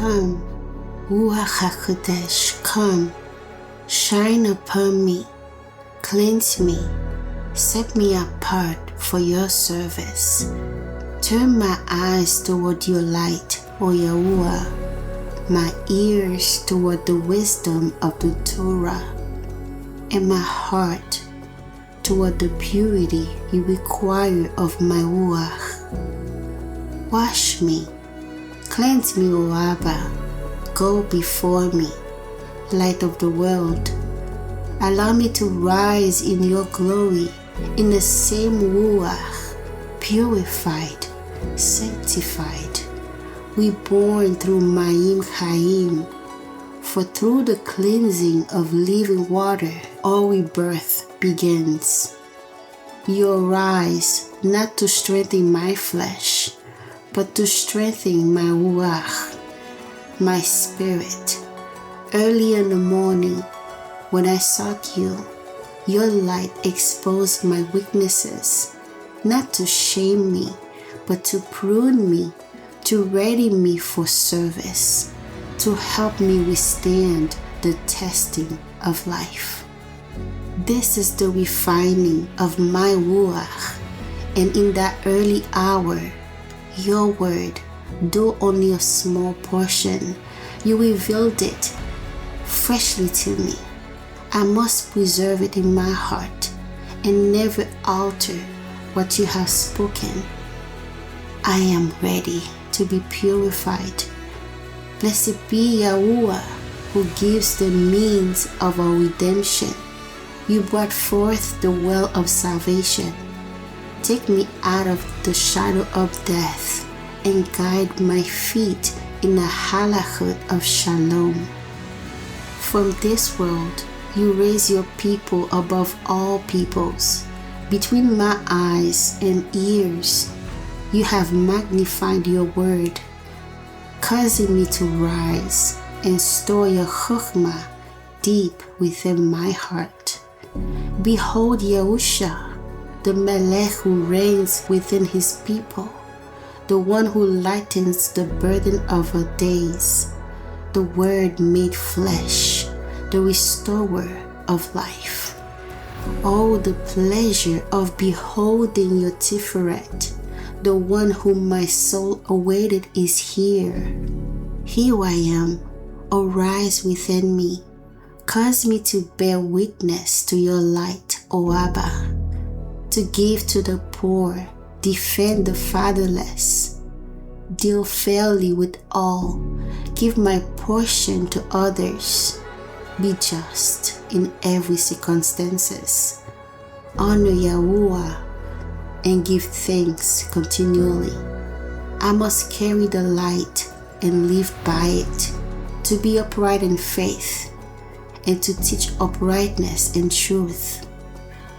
Come, Ruach HaKodesh, come, shine upon me, cleanse me, set me apart for your service. Turn my eyes toward your light, O Yahuwah, my ears toward the wisdom of the Torah, and my heart toward the purity you require of my Ruach. Wash me, cleanse me, O Abba, go before me, light of the world. Allow me to rise in your glory in the same Ruach, purified, sanctified, reborn through mayim. For through the cleansing of living water, all rebirth begins. You arise not to strengthen my flesh, but to strengthen my Ruach, my spirit. Early in the morning, when I sought you, your light exposed my weaknesses, not to shame me, but to prune me, to ready me for service, to help me withstand the testing of life. This is the refining of my Ruach, and in that early hour, your word, though only a small portion, you revealed it freshly to me. I must preserve it in my heart and never alter what you have spoken. I am ready to be purified. Blessed be Yahuwah, who gives the means of our redemption. You brought forth the well of salvation. Take me out of the shadow of death and guide my feet in the halachot of shalom. From this world, you raise your people above all peoples. Between my eyes and ears, you have magnified your word, causing me to rise and store your chokhmah deep within my heart. Behold Yahusha, the Melech who reigns within his people, the one who lightens the burden of our days, the Word made flesh, the restorer of life. Oh, the pleasure of beholding your Tiferet, the one whom my soul awaited is here. Here I am, arise within me. Cause me to bear witness to your light, O Abba, to give to the poor, defend the fatherless, deal fairly with all, give my portion to others, be just in every circumstances, honor Yahuwah, and give thanks continually. I must carry the light and live by it, to be upright in faith, and to teach uprightness and truth.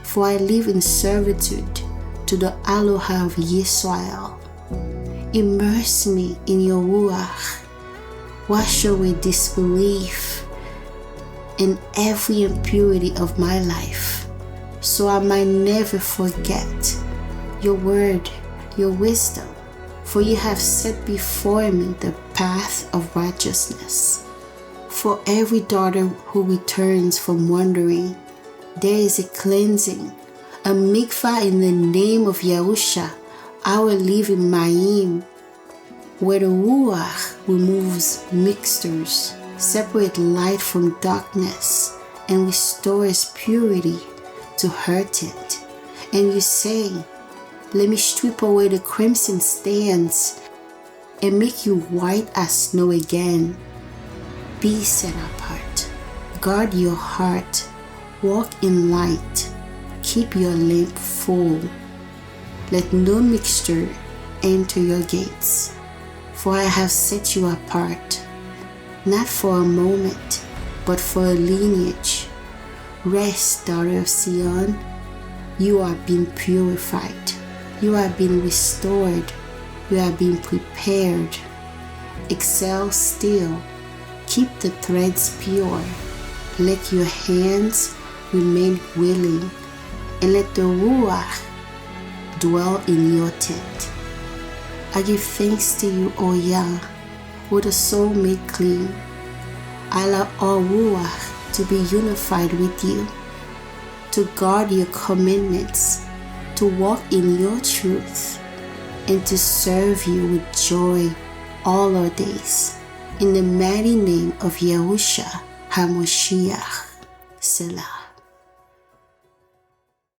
For I live in servitude to the Aloha of Yisrael. Immerse me in your Ruach. Wash away disbelief and every impurity of my life, so I might never forget your word, your wisdom. For you have set before me the path of righteousness. For every daughter who returns from wandering, there is a cleansing, a mikvah in the name of Yahusha, our living mayim, where the Ruach removes mixtures, separate light from darkness, and restores purity to hurt it. And you say, let me strip away the crimson stains and make you white as snow again. Be set apart. Guard your heart. Walk in light. Keep your lamp full. Let no mixture enter your gates. For I have set you apart, not for a moment, but for a lineage. Rest, daughter of Zion. You are being purified. You are being restored. You are being prepared. Excel still. Keep the threads pure. Let your hands remain willing, and let the Ruach dwell in your tent. I give thanks to you, O Yah, with a soul made clean. I allow all Ruach to be unified with you, to guard your commandments, to walk in your truth, and to serve you with joy all our days. In the mighty name of Yahusha HaMashiach, Selah.